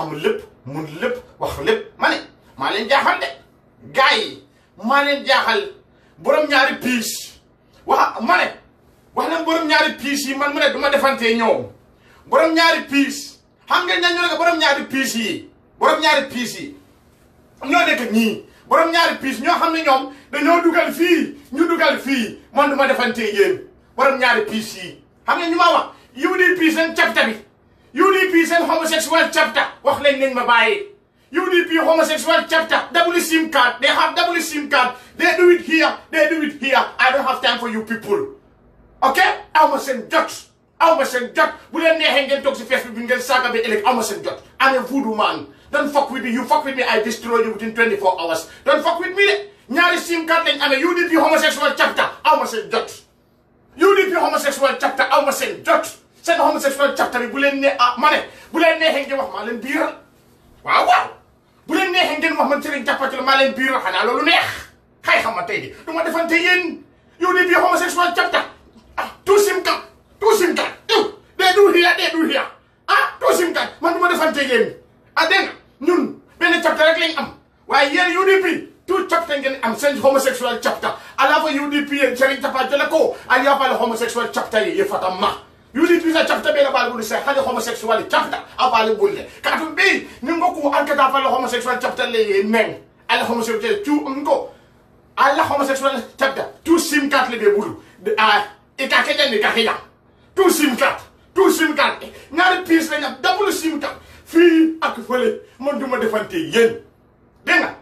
xam lépp mun lépp wax lépp ma ne maa leen jaaxal de gars yi maa leen jaaxal borom ñaari piis wax ma ne wax leen borom ñaari piis yi man mu ne du ma defantee ñoom borom ñaari piis xam ngeen ñan ñu ne borom ñaari piis yi borom ñaari piis yi ñoo nekk ñii borom ñaari piis ñoo xam ne ñoom dañoo dugal fii ñu dugal fii man du ma defantee yéen borom ñaari piis yi xam ngeen ñu ma wax UDP seen chapter bi UDP seen homosexual chapter wax leen nañ ma bàyyi UDP homosexual chapter double SIM card they have double SIM card they do it here they do it here I don't have time for you people okay aw ma seen jot bu leen neexee ngeen toog si Facebook bi ngeen saaga bi ëllëg aw ma seen jot I'm a voodoo man don't fuck with me you fuck with me I destroy you within 24 hours don't fuck with me de ñaari SIM card lañ amee UDP homosexual chapter aw ma seen jot UDP homosexual chapter aw ma seen jot seen homosexual chapter bi bu leen ne ma ne bu leen neexee ngeen wax maa leen biiral waaw bu leen neexee ngeen wax man Serigne Thiapathioune maa leen biiral xanaa loolu neex xay xam ma tey di du ma defante yéen UDP homosexual chapter two SIM card they do here two SIM card man du ma defante yéen dégg nga ñun benn chapter rek lañ am waaye yéen UDP two chapter ngeen am seen homosexual chapter ala fa UDP yéen Serigne Thiapathioune ko aliya fa homosexual chapter yi fatama UDP sa chapter be la bal bulu se hade homosexual chapter abale bulle katum be ni ngoku ankata fa homosexual chapter le men ala homosexual tu ngo ala homosexual chapter two SIM card le be bulu e ka kenya ni ka kenya two SIM card ñaari piece la ñam double SIM card fi ak fele man duma defante yeen denga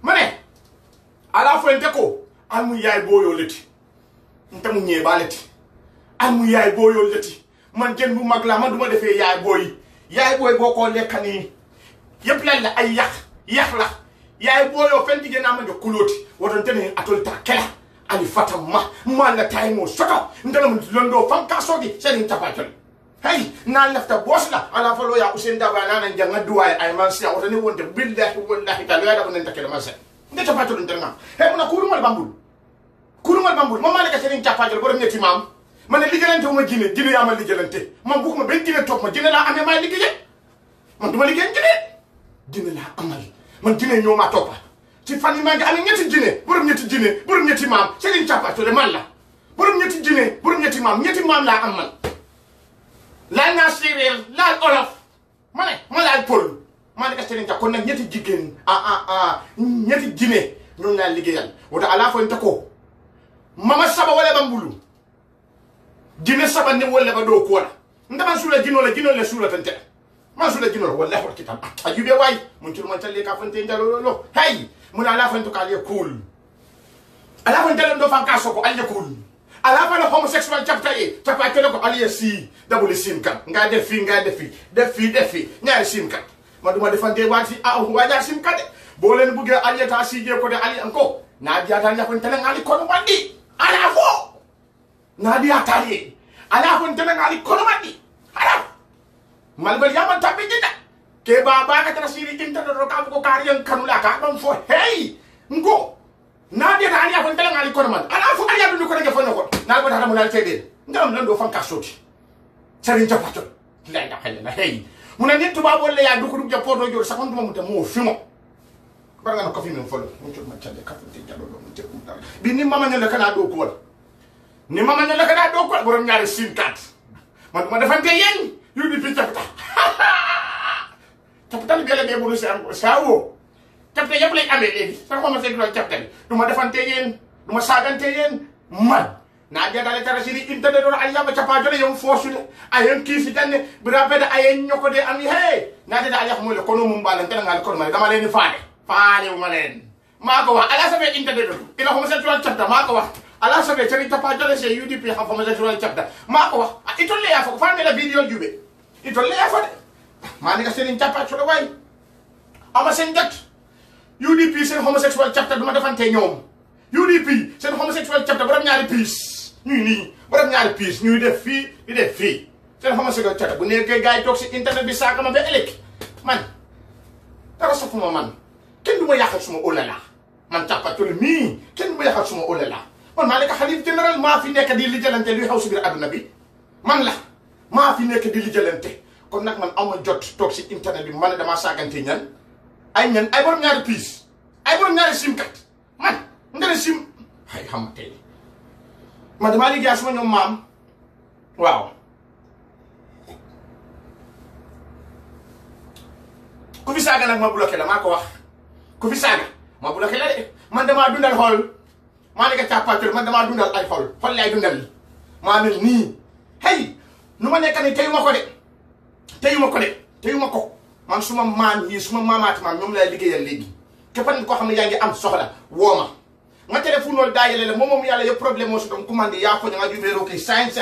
mané ala fuente ko amu yaay boyo leti ntamu ñeba leti amu yaay booyoo leti man jën bu mag la man duma defee yaay booy boo ko lekka nii yëpp lañ la ay yax la yaay booyoo fenti gena ma nge kuloti woton tene atol ta kela ali fatama man la tay mo soto ndalam londo fam ka sogi Serigne Thiapathioune hey na lafta boss la ala falo ya Ousainou Darboe nana janga duwaay ay man sia wotani wonte billahi wallahi ta ya da ko nenta kela man se nde Thiapathioune ndanga he mona kurumal bambul mama le ka Serigne Thiapathioune borom ñetti maam man liggéeyante wu ma jine yaa ma liggéeyante man bugguma benn jine topp ma jine laa amee maay liggéey man du ma liggéey jine laa amal man jine ñoo maa toppa ci fan yi maa ngi amee borom ñetti maam Serigne Thiapathioune man la borom ñetti maam laa am man laal naa séeréer laal olof ma laal pël maa nekk Serigne Thiapathioune kon nag ñetti jigéen ñetti jine ñoom laa liggéeyal wota ala fo ko mama saba wala bambulu jine saba ne wala ba do ko la ndama sula jino la sula tante ma sula jino wallahi wa kitab ajube way mun ci man talle ka fante ndalo lo hey mun ala fanto ka le cool ala fante ndo fan ka soko alle cool ala fa le homosexual chapter e Thiapathioune ko aliye si double SIM card nga def fi ñaari SIM card ma duma defante wati waja SIM card bo len buge aliye ta si je ko de ali anko na biya ta ñako tele ngali ko wandi ala fo nadi atali ala fon tele ngali kono madi ala malbal yaman tabbe jida ke baba ka trasiri internet ro ka ko kariyan kanula ka dum fo hey ngo nadi atali fon tele ngali kono madi ala fo aliya du ko nge fo nako na ko dara mo dal tede ngam lan do fan ka soti Serigne Thiapathioune la da xel hey muna nit tuba bolle ya du ko dum jappo do jor sa kon dum mo mo fimo bar nga ko fi men folo mo ci ma tiande ka fati jalo do mo ci ko dal bi ni mama ne la kana do ko ni mama ne la kana do ko borom ñaari SIM card man duma defante yeen UDP Thiapathioune bi la be bu ci am saawo Thiapathioune yeb lay amé légui sa ko ma sé do Thiapathioune duma defante yeen duma sagante yeen man na jadale tara ci internet do ay yamba Thiapathioune yom fossu ayen ki fi tanne bu rabbe da ayen ñoko de am hey na de ay mo le kono mum balante ngal kono ma dama leen faale wu ma leen mako wax ala sa be internet do ila ko ma sé do Thiapathioune mako wax ala sabe Serigne Thiapathioune se UDP ha homosexual chapter mako wax itolle ya fa ko fa la video jube itolle ya fa de mani ka Serigne Thiapathioune way ama sen jot UDP sen homosexual chapter duma defante ñoom UDP sen homosexual chapter borom ñaari piece ni borom ñaari piece ñuy def fi di def fi sen homosexual chapter bu nekké gaay tok ci internet bi saka ma be elek man dara safuma man kenn duma yakal suma olala man Thiapathioune mi kenn duma yakal suma olala man maa nekk xalif général maa fi nekk di lijjalante luy xaw si biir àdduna bi man la maa fi nekk di lijjalante kon nag man am ma jot toog si internet bi man damaa saagante ñan ay borom ñaari piis ay borom ñaari sim kat man nga ne sim ay xam nga tey man damaa liggéey suma ñoom maam waaw ku fi saaga nag ma bloqué la maa ko wax ku fi saaga ma bloqué la de man damaa dundal xool maa nekk càppaatol man damaa dundal ay xol laay dundal maa mel nii hey nu ma nekk ni teyuma ko man suma maam yi suma maamaati maam ñoom lay liggéeyal léegi képp koo xam ne yaa ngi am soxla woo ma nga téléphone loolu daajale la moom yàlla yëpp problème moo si doon commande yaa fo nga jubee roke 5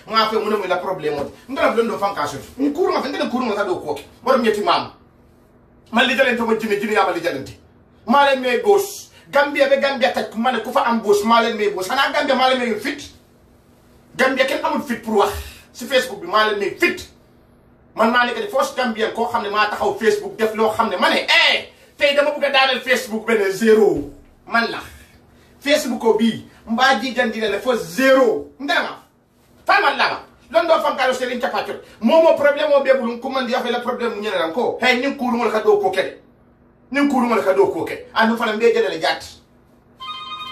nga fe mu ne muy la problème moo ndala len do fankaso ni kuruma fe ndene kuruma sa do ko borom ñetti maam man li jalante ma jine yaa ma li jalante maa leen may boos Gambia be Gambia tak ma ne ku fa am boos maa leen may boos xanaa Gambia maa leen may fit Gambia kenn amul fit pour wax si Facebook bi maa leen may fit man maa nekk di force Gambien koo xam ne maa taxaw Facebook def loo xam ne ma ne tey dama bëgg a daaneel Facebook benn zéro man la Facebook ko bii mbaa jijandine le fo zéro ndema faman lama lon do fankalo selin capacol momo problème o bebulum kumandi yafe la problème mu ñeneran ko hay nin kurumol ka do ko kede anu fana mbe jele jat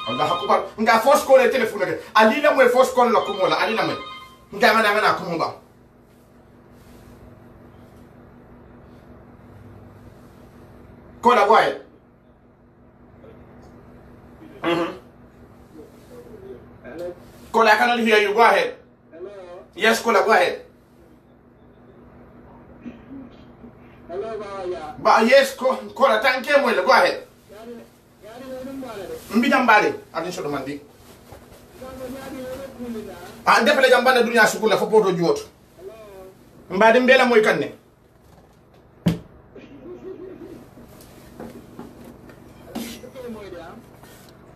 Allah akbar nga force ko le téléphone de ali la moy force ko la ko mola ali la moy nga na ko mo ba ko la boy Kola, I cannot hear you. Go ahead. Hello. Yes, Kola, go ahead. Hello, Baya. Yes, Kola, thank you. Go ahead. Mbidambale. Attention to Mandi. Definitely, Jambana Dunia Sukula for Porto Jot. Mbadi Mbela Moikane.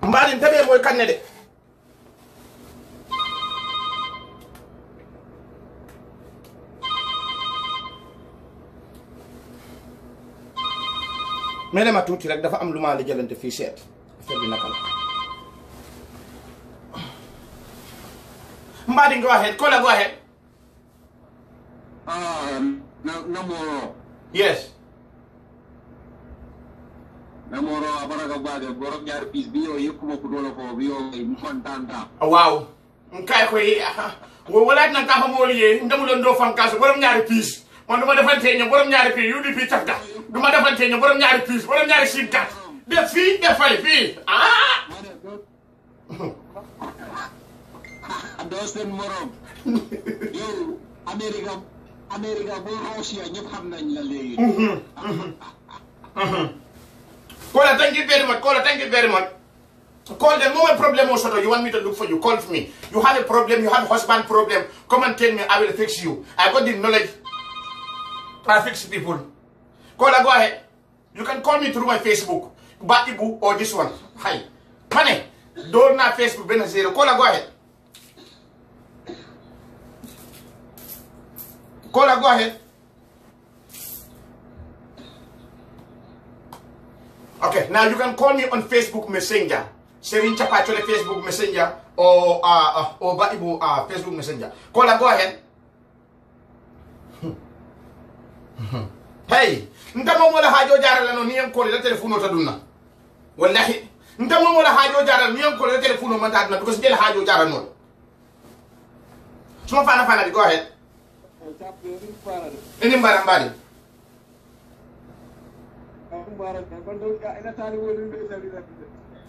Mbadi Tebe Moikane. mais dama tuuti rek dafa am lu ma la jëlante fii seet affaire bi naka la Mbadi go ahead Kola go ahead Namoro. Yes Namoro abaraka bade borom ñaar piece bi yo yekuma ko dolo ko bi yo mu kontanta. Waaw kay ko yi wo wala na ka fa mo lié ndamu don do fankas borom ñaari piece man duma defante ñu borom ñaari piece UDP tafta duma defante ñu borom ñaari piece borom ñaari sim kat def fii def fay fii Dosten morom. Yo America bo Russia ñep xam nañ la légui. Kola, thank you very much. Kola, thank you very much. Call the moment problem also. You want me to look for you, call for me. You have a problem, you have a husband problem. Come and tell me, I will fix you. I got the knowledge. I fix people. Kola, go ahead. You can call me through my Facebook, Batibu or this one. Hi. Money. Don't na Facebook, Ben Zero. Kola, go ahead. Kola, go ahead. Okay, now you can call me on Facebook Messenger. Serin Chapachole Facebook Messenger or Batibu Facebook Messenger. Kola, go ahead. Hey, ntamo mola hajo jarala no niyam ko le telephone ta dunna. Wallahi, ntamo mola hajo jarala niyam ko le telephone man ta dunna because del hajo jarala no. Suma fana go ahead. Ini mbari.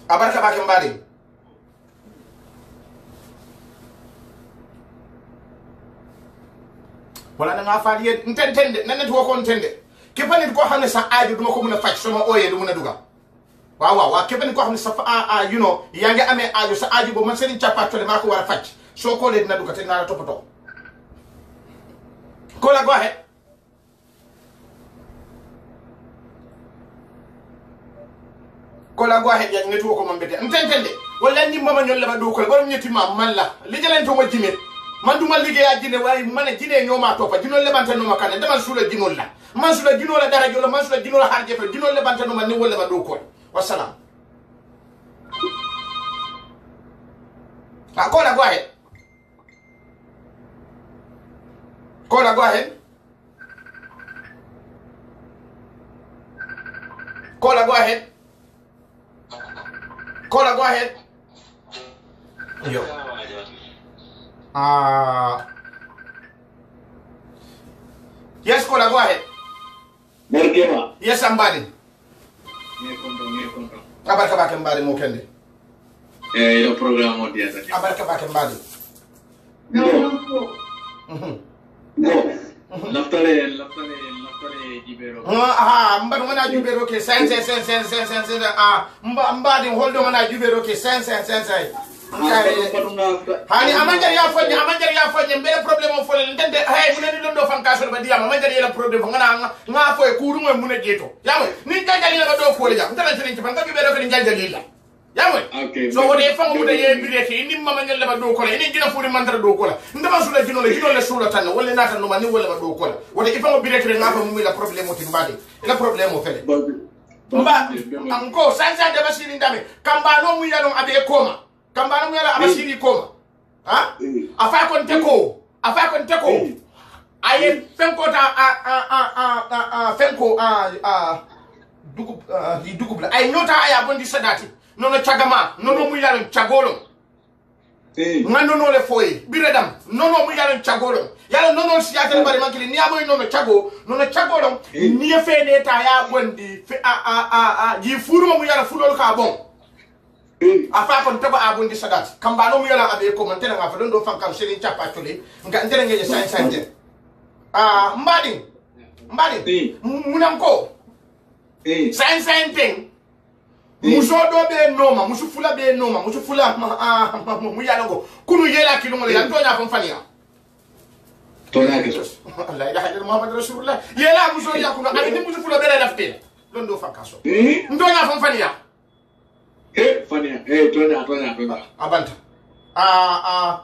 Abarka bake mbari. Wala na nga faal yéen ntende na net wo ko ntende képp nit ko xamne sa aaju duma ko mëna fajj sama oyé du mëna duga waaw képp nit ko xamne sa you know ya nga amé aaju sa aaju bo man Serigne Thiapathioly mako wara fajj so ko le dina duga te na la topato ko la go ahead Kola, go ahead ya net wo ko mambete ntende wala ni mama ñol la ba do ko borom ñetti mam man la li jalanto ma jime man duma liggéey ak jine waaye mané jine ñoma topa jino lebante no makane demal sula jino la man sula jino la dara jolo man sula jino la har jefe jino lebante no man ni wolle ba do ko wassalam Kola, go ahead Caller, go ahead. Caller, go ahead. Yo. Yes, caller, go ahead. Yes, somebody. Abarka bakembali mukende. Ilo programu dia tadi. Abarka bakembali. Laftale jibero. Mbadu mana jibero ke sen mbadi holdo mana jibero ke sen. Hani amanjari ya fanye mbele problème fo le ndende hay muneni londo fan kaso ba diama amanjari la problème nga fo e kuru mo mune jeto yawe ni janjali la do ko le jam tan tan ci banga jibero ke janjali la yawe so wode fa mu de ye birete ni mama ngel ba do ko le ni gina furi mandara do ko la ndama sula jino le sula tan wala nata no mani wala ba do ko la wode ifa mo birete nga fa mu la problème ti mbadi la problème fele mba anko sansa de basiri ndame kamba no mu yalo abe koma kambana mu yala abashiri koma ha afa kon teko aye fenko ta fenko dugub la ay nyota aya bondi sadati nono chagama nono mu yala chagolo ngando no le foye biredam nono mu yala chagolo yala nono siyata bari mankili ni aboy nono chagolo ni fe ne ta ya bondi fe ji furu mu yala fulol ka bon afa kon taba abundi sadat kambano mu yala abe ko mantena nga fa do fankam serin chapa tole nga ndere ngeje san mbadi munam ko san ten muso do be noma muso fula be noma muso fula mu yala go kunu yela kilo ngole yan to nya fam fania to na ke Allah ilaha illallah muhammad rasulullah yela muso yakunu abi muso fula be lafte londo fankaso ndo nya fam fania Fania, tonya. Abanta.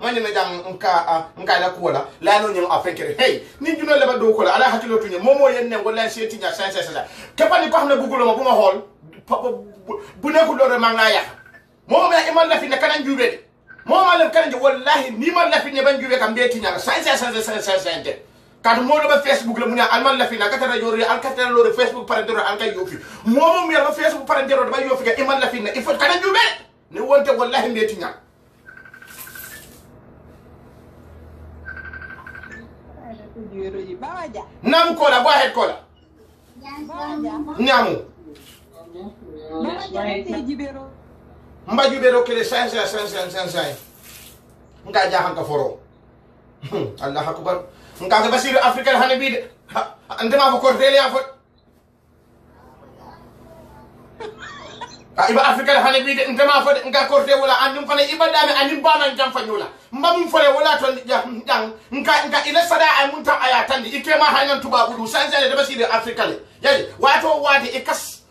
Mani na jang nka la kuola la no nyam afenkere hey ni juno le ba do ko la ala hakilo tunye momo yen ne wala seti nya sa kepani ko xamne gugulo ma buma hol bu ne ko do re manga ya momo me imal la fi ne kanan jube de momo la kanan wallahi ni mal la fi ne ban jube kam beti nya sa kadu mo do ba Facebook la mu ne alman la fi na katara jori al katara lo Facebook parentero al kay yofi momo mi la Facebook parentero do ba yofi ga imal la fi ne il faut kanan jube ne wonte wallahi beti nya Namu kola, go ahead kola. Namu. Mba jibero kele sen. Nga jahan ka foro. Allah akbar. Nga ga basir African hanibi de. Andema ko kordele afot. Iba African hanibi de ndema fo nga korde wala andum fane iba dame anim bana jam fanyola. Mbam fole wala to jang nka ila sada ay munta aya tandi ikema hanan tuba budu sanjale de basir African yali wato wati ikas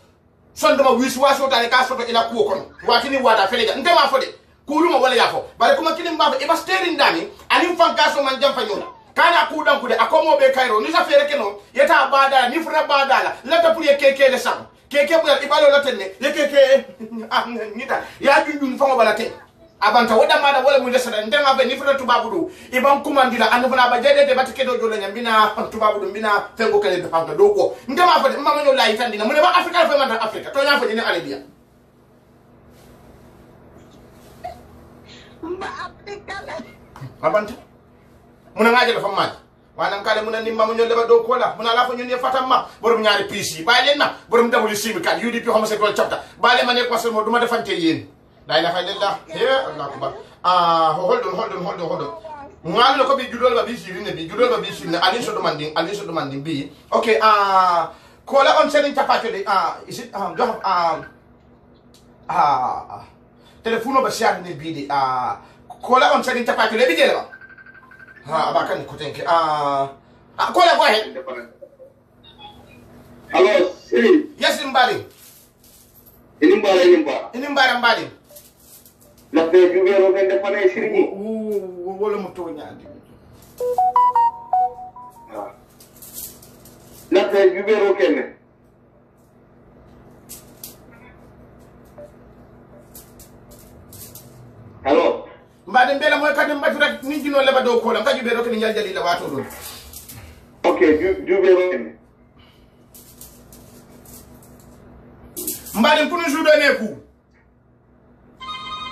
sondoma wisu waso tale ka soto ila kuo kono wati ni wada felega ndema fo de kuluma wala yafo bare kuma kilim baba iba steering dami anim fankaso man jam fanyola kana kudan kude akomo be kairo ni sa fere keno yeta badala ni fura badala lata pour keke le sam keke bu ibalo latenne keke nita ya junjun fango balate abanta wada mada wala mu lesada ndema be ni fura tubabudu iban kumandila anu fana ba jede de batike do jolo nyambina tubabudu mbina fengo kele do hanga do ko ndema fa mama no la itandina mu ne ba afrika fa man afrika to nya fa ni arabia mba afrika abanta muna ngaje la famma wanam kale muna ni mamu ñol ba do ko la muna la fa ñun fatamma borom ñaari PC baale na borom dawul simi kan UDP homosexual chapter baale mané ko so mo duma defante yeen la ilaha illallah ya allah akbar hold on ngal ko bi judol ba bi siri ne bi judol ba bi siri ne ali so demanding bi okay ko la on selling tapato de is it do telefono ba siar ne bi de ko la on selling tapato le bi de la abakan ko tenke ko la go ahead Hello, Siri. yes mbali Mbali. La pe jubero kende fane Siri. Wala mo to nyaandi. La pe jubero kende. Hello. Mbade mbele moy kadi mbatu rek ni jino leba do ko la ka jubero kene nyaljali la wato do. Okay, jubero kende. Mbadi kunu judo me ku.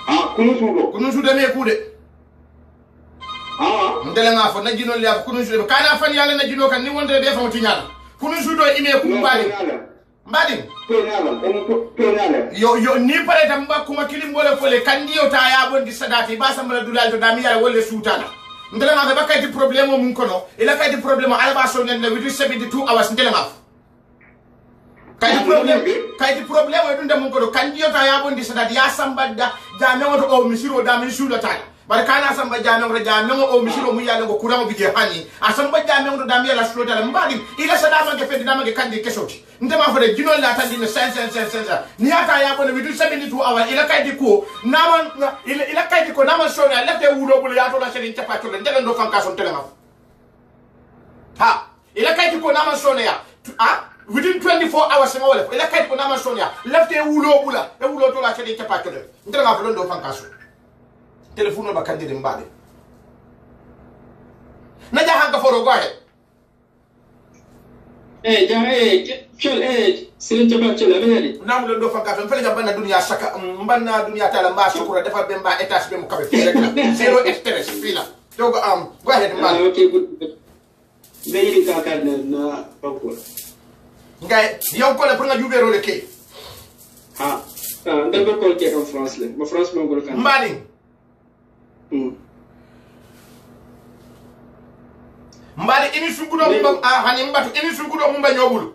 Ah, kunu sudo. Kunu judo me ku de. Ah. Ndele nga fo na jino le kunu judo. Kana fan yalla na jino kan ni wonde be fa muti nyala. Kunu judo ime ku mbadi. Mbadi. Yo ni pare tamba kuma kilim wala fole kandiyo ta ya bondi sadati ba sambala dulal to dami yalla wala sutana. Ndele nga ba kay di problème mun kono. Ila kay di problème ala ba so nen with 72 hours ndele nga. Kay di problème o dunda mun kono kandiyo ta ya bondi sadati ya sambada jame wato o misiro da min sula ta. Barkana samba jame o misiro mu yalla go kuramo bije hani. Asamba jame o dami yalla sula ta mbadi ila sadama ke fedi dama ke kandi kesoti. Ndema fode jinol la tandi ne sense ni ata ya bone with 72 hours ila kay di ko naman ila kay di ko naman so na lete wulo bulu ya to la seri tapa to le ndele ndo fanka son tele ha ila kay di ko naman so ya within 24 hours ma wala ila kay di ko naman so ya lete wulo bula e wulo to la seri tapa to le ndele ma fode ndo fanka so telephone ba kandi mbade na ja hanka foro go ahead Sirin Jabal Chol Abedi. Namu lo do fanka fen fele jambana dunia saka mbanna dunia tala mba shukura defa bemba etage be mu kabe fele zero stress fila dogo go ahead man Okay, good. Very ka na pako. ngay yow ko le pour nga jubero le ke Ndel ko ke en France le. Ma France mo ngol kan. mbadi mbadi ini sugudo mbam hani mbatu ini sugudo mba nyobulu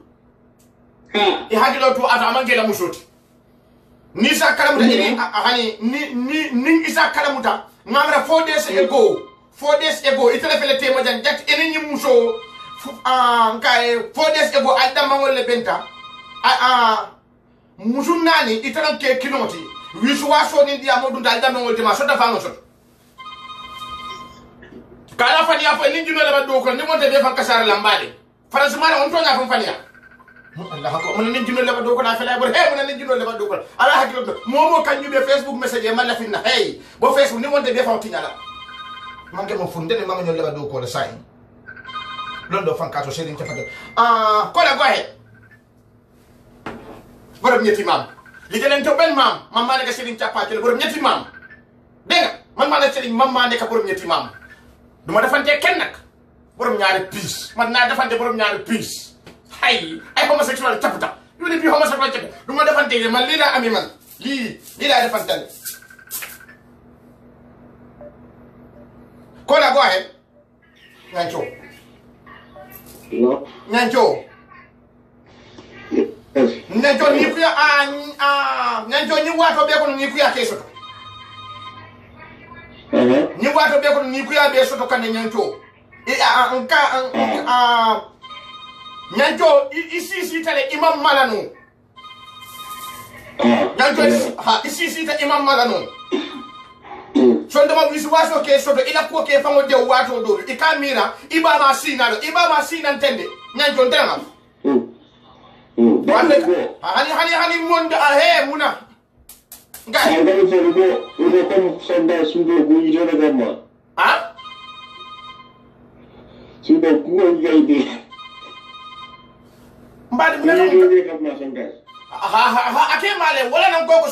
e hagilo to ata mangela musoti ni sa kalamuta ini hani ni isa kalamuta ngamra 4 days ago itele fele tema jan jat ini ni muso kai 4 days ago adama wolle benta musun nani italan ke kilomoti wisu waso ni dia modun dal dama wolte ma so da fango so kala fani afa ni jino la do ko ni monte be fan kasar lambade france mala on to nya fan fania Allah ko mon ni jino la do ko na fele bor he mon ni jino la do ko ala hakilo momo kan be facebook message e mala finna hey bo facebook ni monte be fan tinyala manke mo funde ni mango la do ko la sai londo fan kato sedin ci fade ko la go he borom ñetti mam li jelen to ben mam ma ne ka sedin ci patel borom ñetti mam denga man ma la sedin mam ma ne ka borom ñetti mam duma defante kenn nak borom ñaari piece man na defante borom ñaari piece ay homosexual taputa yu ni bi homosexual taputa duma defante man li la ami man li la defante ko la go ahead ngancho No. ngancho ngancho ni ku ya ngancho ni wato be ko ni ku ya keso ni wato be ko ni ku ya be soto kan nyanto nyanto isi tale imam malano nyanto isi ta imam malano so ndama wisi waso ke soto ila ko ke fango de wato do ikamira ibama sina ntende nyanto ndema hani monde muna ngai Ngalo so udo kom sonda sudo go yiro na gamma. Sudo ko ngai mbadi muna ake male wala nan gogo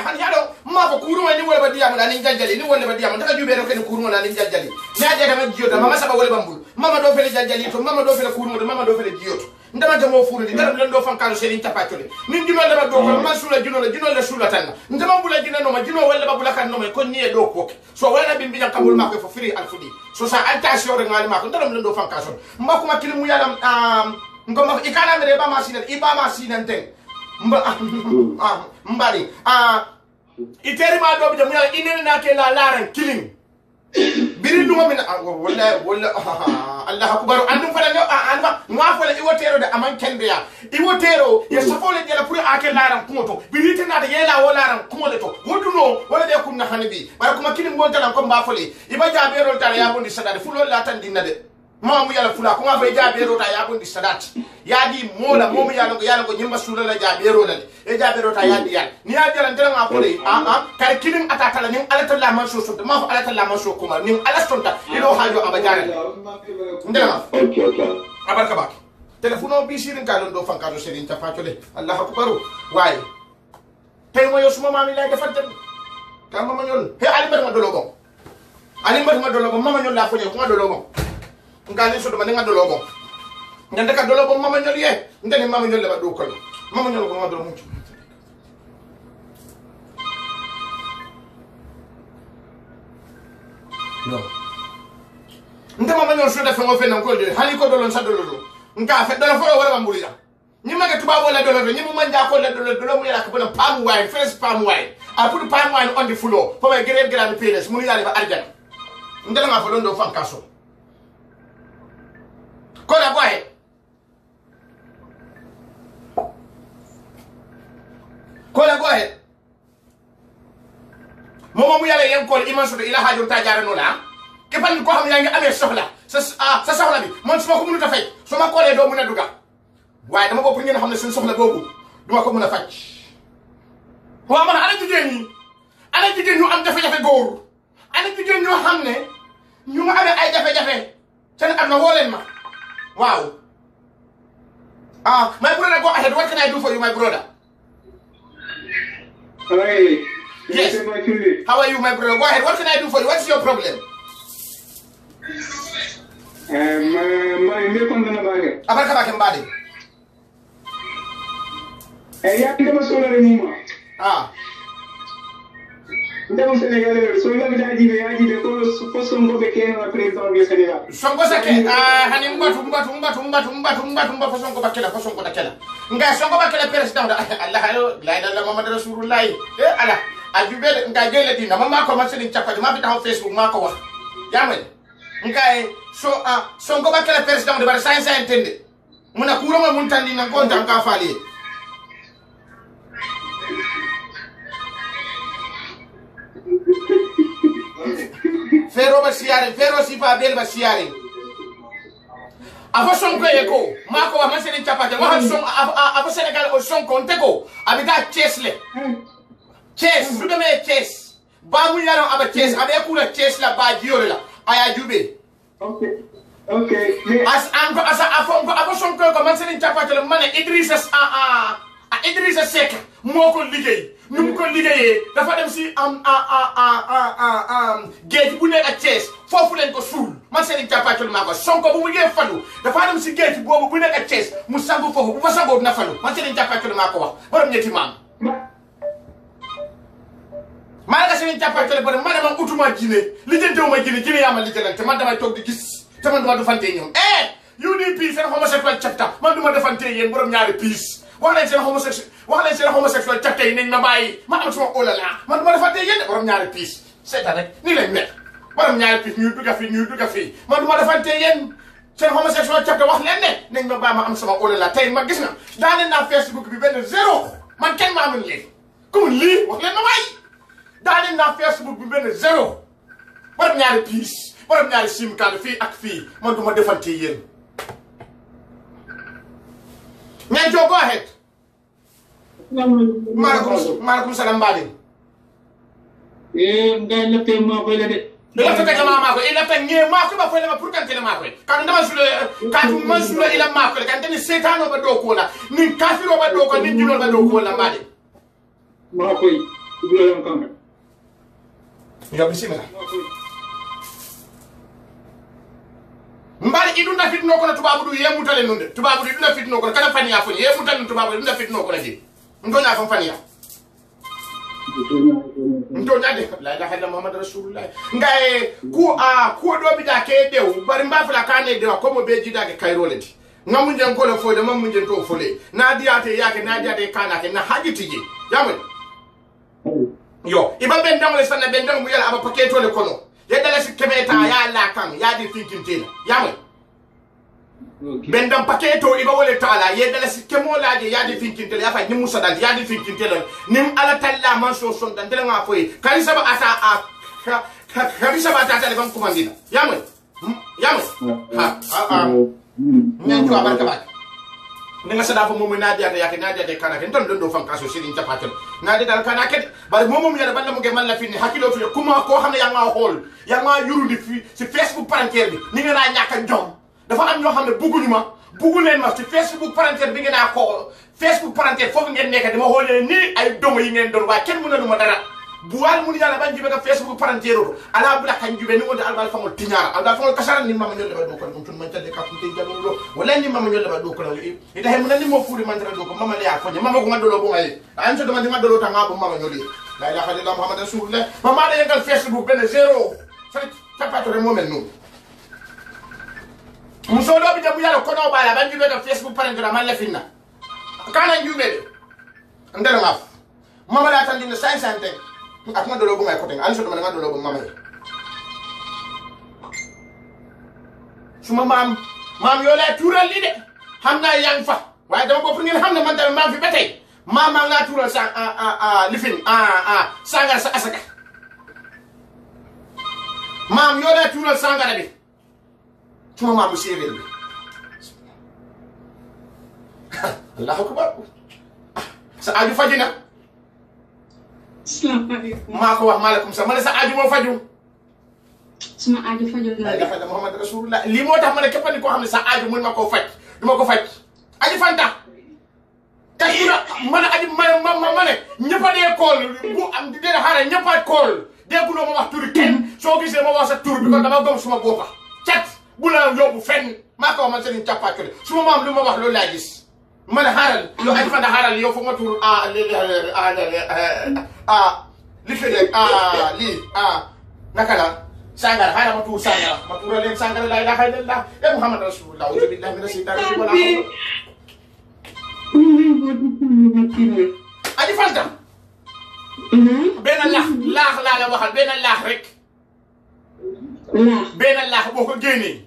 hani hado ma ko kuruma ni wala badiya mun ani jaljali ni wala badiya mun daga jube ro ken kuruma ani jaljali ni aje dama jiyo mama saba wala bambul mama do fele jaljali to mama do fele kuruma mama do fele jiyo ndama jamo furu ni ndama len do fankalo serin tapatole nin dino le do ko ma sula jino le sula tan ndama bula jina no ma jino wala babula kan no ma ko ni do ko so wala bimbi jan kabul ma ko fo firi alfudi so sa altation re ngali ma ko ndama len do fankaso mbako ma kilimu yala ngoma ikala mere ba ma sinan ten mbari iteri ma do bi jamu yala inene na ke la laran killing biri duma min wala Allah akbar andum fala no anfa ma fala iwotero de aman kende ya iwotero ya safole de la pour ake laran kumoto biri tena de yela wala laran kumoto to woduno wala de kunna hanibi bara kuma killing bon tan ko ba fole iba jabero tan ya bondi sadade fulo la tan dinna de mamu yala fula ko ngafa jabero ta ya bondi sadat yadi mola momu yala ko nyimba sura la jabero la e jabero ta yadi yal ni yadi la ndela ngafole kar kilim atata la nim alata la man so ma fa alata la man so kuma nim alastonta ilo hajo abajara ndela Okay. abarka bak telefono bi sirin ka do fanka do sirin ta fatole Allah akbar way tay mo yo suma mami lay defal dem ta mama ñol he ali ma dolo bon ali ma dolo bon mama ñol la foñe ko dolo bon ngali so do ma nga dolo bon ngande ka dolo bon mama ñol ye ndene mama ñol la do ko mama ñol ko ma dolo mu no nte mama ñol so da fe mo fe nan ko de hani ko dolo sa dolo nga fe dolo fo wala bamburi la ni ma ga tuba wala dolo ni mo manja ko la dolo mu yala ko bana palm wine fresh palm wine I put palm wine on the floor for my great grandparents mu yala ba arjan ndela nga fo do fan kaso ko la boy momo mu yala yen ko iman so ila hajur ta jara no la ke pan ko xam ya nga amé soxla sa soxla bi man suma ko mënu ta fay suma ko le do mëna duga waye dama ko pour ngeen xam ne seen soxla bobu duma ko mëna fajj wa man ana jigéen ñu am jafe-jafe góor ana jigéen ñoo xam ne ñu ma amee ay jafe-jafe seen am na woo leen ma waaw my brother, go ahead. What can I do for you, my brother? Hi. Yes. How are you, my brother? Go ahead. What can I do for you? What's your problem? Ndemo Sénégalais so la bida jibe ya jibe ko songo be ken na président du Sénégal songo sake hani mbatu songo bakela songo dakela nga songo bakela président Allah hayo la ilaha Muhammad rasulullah ala ajube nga gele dina mama ko masini chapati ma bi taw Facebook ma ko wax yamel nga songo bakela président de bar science entende muna kuro ma mun tandi nan ko ndanga fali Fero basiare, fero si fa bel basiare. Avo sonko eko, mako wa maseni chapate. Wa son avo Senegal o sonko nteko. Abiga chesle. Ches, sudeme ches. Ba mu yaro aba ches, abe kula ches la ba jiole la. Aya jube. Okay. As ango asa afongo avo sonko ko maseni chapate le mane Idrissa Idrissa Seck moko liggéey num ko liggéeyé dafa dem ci géej bu nekk ak Thiès fofu len ko sul man seen japatul mako sonko bu mu ngey falu dafa dem ci géej bobu bu nekk ak Thiès mu sangu fofu bu fa sango na falu man seen japatul mako wax borom ñetti mam malaga seen japatul borom man dama utuma jine lijentewuma jine yama lijelante man dama tok di gis te man duma defante ñom UDP seen homosexual chapter man duma defante yeen borom ñaari piece wax leen seen homosexual chapter yi nañ ma bàyyi ma am suma olala man duma defante yeen borom ñaari piece seetaan rek ni lañ nekk borom ñaari piece ñuy dugga fi man duma defante yeen seen homosexual chapter wax leen ne nañ ma bàyyi ma am sama olala tey ma gis nga daane naa Facebook bi benn zéro man kenn ma amun lii comme lii wax leen ma bàyyi daane naa Facebook bi benn zéro borom ñaari piece borom ñaari sim card fii ak fii man duma defante yeen Nyan Jo, go ahead. Maaleykum salaam Mbadi. Ngai lafte ma ko lade. Lafte ka ma ko ila tan nge ma ko ba fo le ma pour kan tele ma ko. Kan dama sule kan man sule ila ma ko kan tani setano ba do ko la. Ni kafiro ba do ko ni julo ba do ko la Mbadi. Ma ko dulo yam kan. Ya bismillah. Mbali idunda fitno ko na tubabu du yemutale nunde tubabu du idunda fitno ko kana fani afoni yemutale tubabu idunda fitno ko di ngonya fam fani ya ndonya de la ilaha illa Muhammad rasulullah ngaye ku do bi da ke dew bari mbafula kane dew ko mo beji da ke kayrole di ngamu njen ko le fode mam njen to fole na diate yake na diate kana ke na hajitiji yamal yo iba ben dangole sanna ben dang mu yala aba paketo le kono yedala si kemeta ya la kan ya di thinking tela yamal bendam paketo iba wole taala yedala si kemo la ya di thinking tela ya fa ni musa dal ya di thinking tela nim ala talla man so son dan tela nga foy kali saba ata kali saba ata le bam kumandina yamal nyan to abarka ba nga sada fo momu nadia de kana ken ton do fam kaso sirin tapatel nadia dal kana ket bari momu yalla balla mo ge man la fini hakilo to kuma ko xamne ya nga xol ya nga yurundi fi ci Facebook parentier bi ni nga ñaka jom dafa am ño xamne buguñu len ma ci Facebook parentier bi nga ko Facebook parenté foofu ngeen nekk dama xoolee nii ay domo yi ngeen doon waaye kenn mënalu ma dara buwal mun yàlla ban jibe ka Facebook parenté ro ala bula kan jibe ni wonde albal fangol tiñara albal fangol kasara ni mama nyolle ba do ko dum tun man tande ka fu tin jalo do wala ni mama nyolle ba do ko ida he mun ni mo fuuri man dara do ko mama le ya fonye mama ko ngadolo bo ngai an to dama ngadolo ta ngabo mama nyoli la ilaha illallah muhammad rasulullah mama da yengal Facebook ben zero fa tapato re momen no muso do bi jabu yalla ko no bala ban jibe ka Facebook parenté ra man la finna kana njube ndere ngaf mama la tan dina sante ak nga dolo bu ngay côté an so dama nga dolo bu mama suma mam yo lay tural li de xamna yang fa waye dama ko pour ngeen xamne man dama mam fi betay mama nga tural sa lifin sangar sa asaka mam yo lay tural sangara bi suma mam séréer bi Allahu akbar sa aju fajina Assalamualaikum. Mako wax maaleykum salaam mané sa aju mo faju Suma aju faju la dafa Muhammad Rasulullah li motax mané képp ni ko xamné sa aju mën mako faj duma ko faj aji fanta takura mané aji mané ñepa dé kol bu am di dé xara ñepa kol dégulo ma wax turu kenn so gisé ma wax sa tur bi ko dama gom suma bopa chat bu la yobbu fenn mako man seen ciapatu suma mam luma wax lo la gis man haral lo aji fanta haral yow fu ma tur li fede li nakala sangar hada ma tur sangar ma tur len sangar la ilaha illallah ya muhammad rasulullah wa billahi minash shaitani rajim wala aji fanta ben allah la waxal ben allah rek ben allah boko gene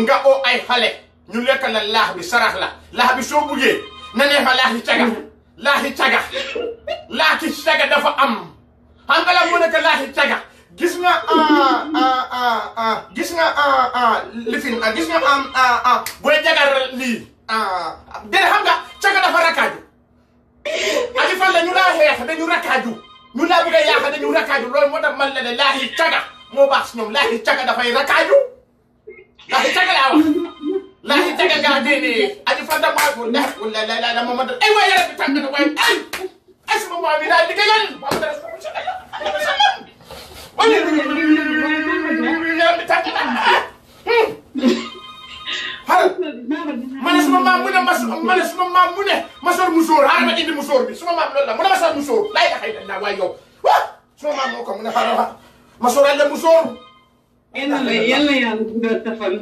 nga o ay xale ñu lekkal la laax bi sarax la bi so bugé na ne fa laaxi caga dafa am xam nga la mo nek laaxi caga gis nga lifin gis nga boy jagar li dere xam nga caga dafa rakaju aji fan la ñu la xex dañu rakaju ñu la bëgg yaax dañu rakaju lool mo tax man la ne laaxi caga mo baax ñom laaxi caga dafay rakaju laaxi caga la wax laaxi caga nga dene aji fan da ma ko ndax wala la mo ay way yara bi tang na way ay sama mo bi daal liggéeyal mo dara mana suma mam mu ne masor musor har ma indi musor bi suma mam loolu la mu ne masor musor lay xay da way yow suma mam mo ko mu ne xara masor la musor yalla yalla budal tafal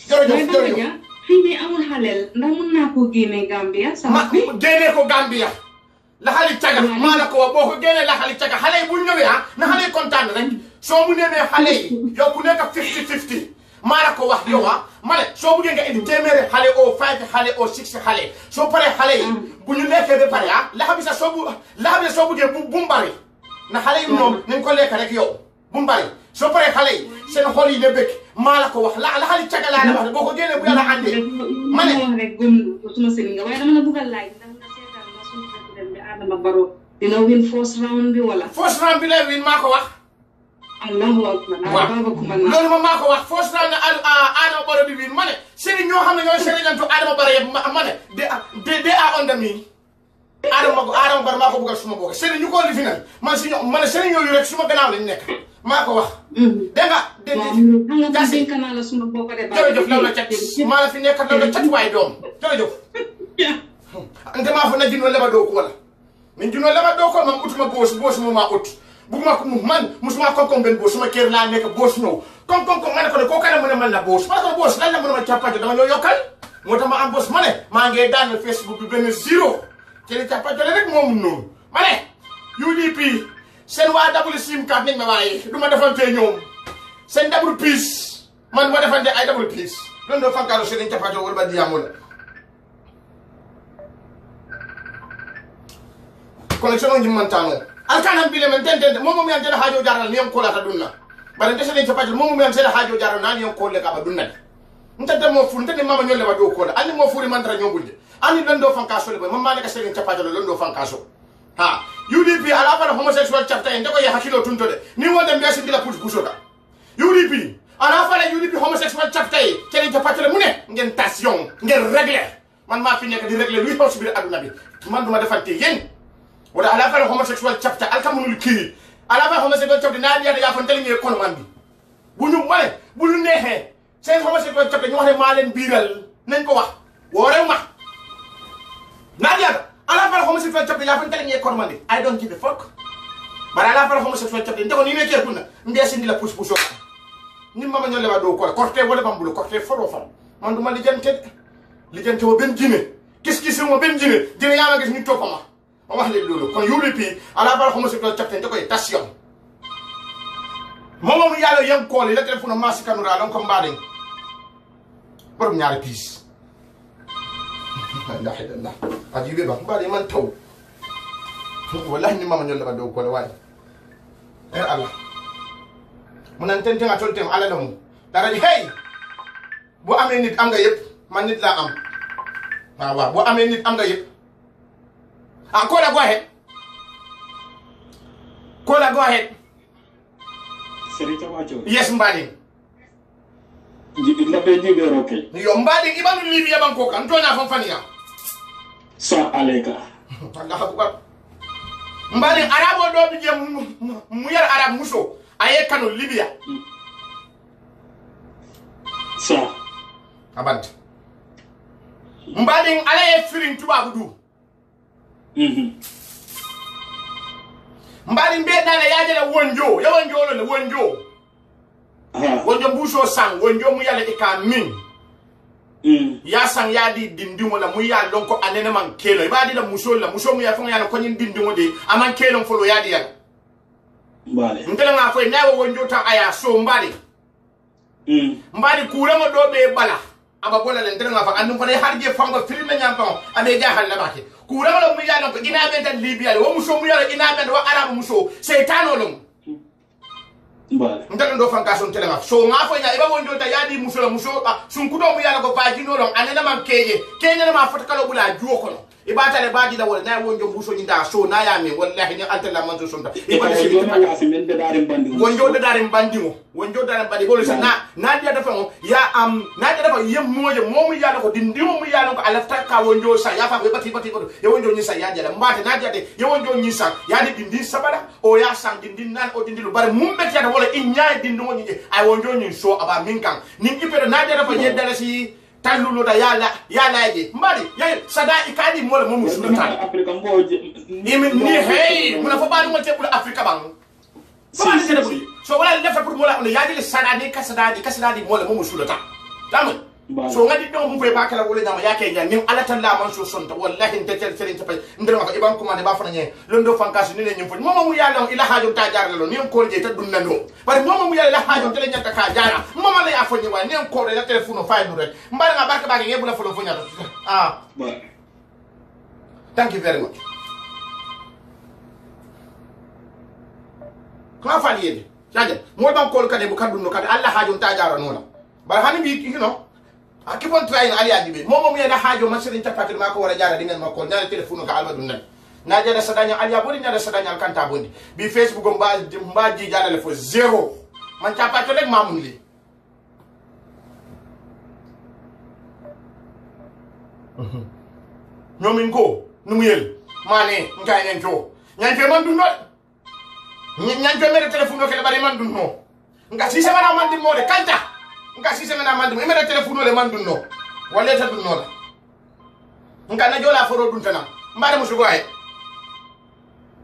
jërëjëf fini amul halal ndax mën na ko gene Gambia sama gene ko Gambia la xali caga mala ko boko gene la xali caga xale bu ñëwé na xale kontaan rek so mu néné xale yow ku nekk 50-50 mala ko wax yow mala so bu nga indi téméré xale o 5 xale o 6 xale so paré xale bu ñu nekké ba paré la xam sa so bu bu mbari na xale yi ñom nañ ko lekk rek yow bu mbari so paré xale seen xol yi ne bekk mala ko wax la xali caga la wax boko gene bu yalla andé mané rek gëm suma sëriñ nga way dama la bëggal laaj ndax nga sétal nga suñu président bi Adama Barrow dina win first round bi wala first round bi lay win mako wax Allahu akbar baba kuma na lolu mako wax first round Adama Barrow bi win mané sëriñ ñoo xamné ñoo sëriñantu Adama Barrow yeb mané de a on the me Adama Barrow mako bëggal suma bokk sëriñ ñu ko li final man ci mané sëriñ ñoo rek suma gannaaw lañ nekk mako wax de nga gassi kana la suma bokk de jërëjëf law la cat ma la fi nekk law la cat way doom jërëjëf ante ma fa na jino leba do ko wala min jino leba do ko mam utuma boss mo ma ut buguma ko man musuma ko ben boss suma kër la nekk boss ñew kon man ko kana mo ne man la boss ma ko boss lan la mo ma ciapato dama ñoo yokal motax ma am boss mané ma ngey daan Facebook bi ben zero ci li ciapato rek mom non mané UDP sen wa double sim card nañ ma waye duma defante ñoom sen double piece man ma defante ay double piece don do fankaro sen ciapato wol ba diamol connexion on jimantano alkanam bile men tente momo mi antela hajo jaral ni ko la ta dunna bare ndese ni ciapato momo mi antela hajo jaral nani on ko le ka ba dunna ntante mo fu ntante mama nyolle ba do ko la ani mo furi mandra nyobulde ani londo fankaso le ba mama ne ka sen ciapato londo fankaso ha UDP ala para homosexual chapter ndeko ya hakilo tunto de ni wonde mbesi ndila push pusoka UDP ana fa la UDP homosexual chapter yi kenn ca patale mu ne ngeen tension ngeen régler man maa fi nekk di régler luy xew si biir adduna bi man duma defante yéen wala ala fa la homosexual chapter alkamunul kii ala fa homosexual chapter naa diya yaa fa tele ngeen kon man bi bu ñu male bu ñu neexee seen homosexual chapter ñu wax ne maa leen biiral nañ ko wax woorew ma naa diya ala fa la homosexual chapter yaa fa tele ngeen kon man bi I don't give a fuck bara ala fa la homosexual chapter ndeko ni nekkee kunna ndesi ndi la push push ni mama ñolle ba do ko korté wala bambulu korté folo fam man duma lijante wo ben jine kis mo ben jine dina yama gis ñu topama ma wax leen lolu kon UDP ala bal homosexual chapter te koy station momo yalla yam ko li la téléphone masi kanura lon ko mbaade borom ñaari piece la ilaha ajibe ba mbaade man taw wallahi ni mama ñolle ba do ko way Allah munan tente nga toltem ala lamu dara ni hey bu amé nit am nga yépp man nit la am waaw bu amé nit am nga yépp ko la go ahead Serita wacho yes mbadi jibi labe jibe roke yo mbadi ibanu libya banko kan to na fania sa aleka Allah akbar mbadi arabo do bi je mu yar arab muso aye kanu libya sa abant mbadin alaye firin tuba gudu mbadin be dala yaje la wonjo ya wonjo le wonjo buso sang wonjo mu yale ikamin ya sang ya di dindimo la mu ya lonko anene man kelo ibadi la muso mu ya fon ya ko nyin dindimo de aman kelo folo ya di ya mbale ndela nga fo nawo wonjo ta aya so mbali mbali kura mo do be bala aba bola le ndela nga fa andu ko de harje fanga firina nyam fa abe jahal la bake kura mo mu ya ko ina be tan libya wo muso mu ya ina be wa arab muso seytano lum mbale ndela ndo fanga son tele nga so nga fo nya iba wonjo ta yadi muso sun kudo mu ya ko vagino lum anena man keje na ma fota kala bula juo ko ibata le baji da wala na wonjo buso nyinda so na ya me wallahi ni altala man so sonda ibata se ma fi men de darim bandi wonjo de darim bandi bolo sa na dia dafa mo ya na dia dafa yem moje momu ya ko dindimo mu ya ko alafta ka wonjo sa ya fa bati ko ya wonjo ni sa ya jala mbata na dia de ya wonjo ni sa ya di dindi sabara o ya sang dindi nan o dindi lu bare mumbe tiata wala inya dindimo ni ay wonjo ni so aba minkan nin ipere na dia dafa yedala si tallulo da yala je mbadi yay sada ikadi mola momu sultan afrika mboje ni hey muna fo banu mo tebul afrika bang si so wala lefa pour mola on yadi le sada ni kasada di mola momu sultan dam so ngadi do mu fe bakala wala nyama yake nya nim ala tan la man so sonta wallahi tetel seren ta ndere ma ko ibam ko mane ba fa nye londo fankas ni ne nyum fo momu yalla ila hajo ta jar la ni ko je ta dunna no bari momu yalla hajo tele nyata ka jara mama la afo nyewa ni ko la telephone fa no rek mbara nga barka ba ngebu la fo fo nyata thank you very much ka fa ni yede jaje mo ban ko kade bu kaddu no kade alla hajo ta jara no la bari hani bi I keep on trying Ali Ajibe. Momo mi na hajo masirin tapati mako wala jara dengan mako na telefono ka alba dunna. Na jara sadanya Ali abodi na sadanya kanta bondi. Bi Facebook mbaji jara le fo zero. Man tapati rek mamuli. Nyomin ko numuyel mane ngai nento. Nyanto man dunno. Nyanto mere telefono ke bari man dunno. Ngasi sama na man di mode kanta. Nka sise mena mandu imera telefono le mandu no wala ta dun no la nka na jola foro dun tanam mbare musugo ay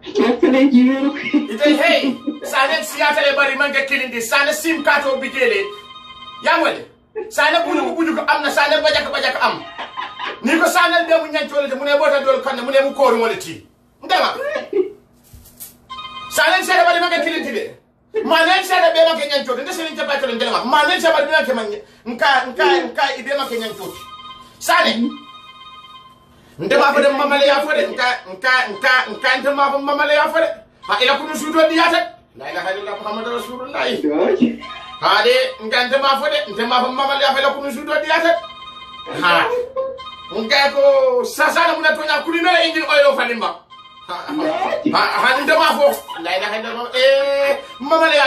ite hey sane siyata le bari manga kilindi sane sim kato bigele yamwele sane buju ko amna sane bajaka am ni ko sane be mu nyancole de mu ne bota dol kanne mu ne mu koru wala ti ndema sane sere bari manga kilindi de manen sada be make nyanto de sene jaba to ndelema manen sada be make man nka ibe make nyanto sale ndema fa de mamale ya fa de nka ndema fa mamale ya fa de ha ila kunu sudo diyata la ilaha illallah muhammadur rasulullah ha de nka ndema fa de ndema fa mamale ya fa ila kunu sudo diyata ha nka ko sasa na muna to nya kulino engine oil fa limba ha ndema fo la ilaha illallah mama le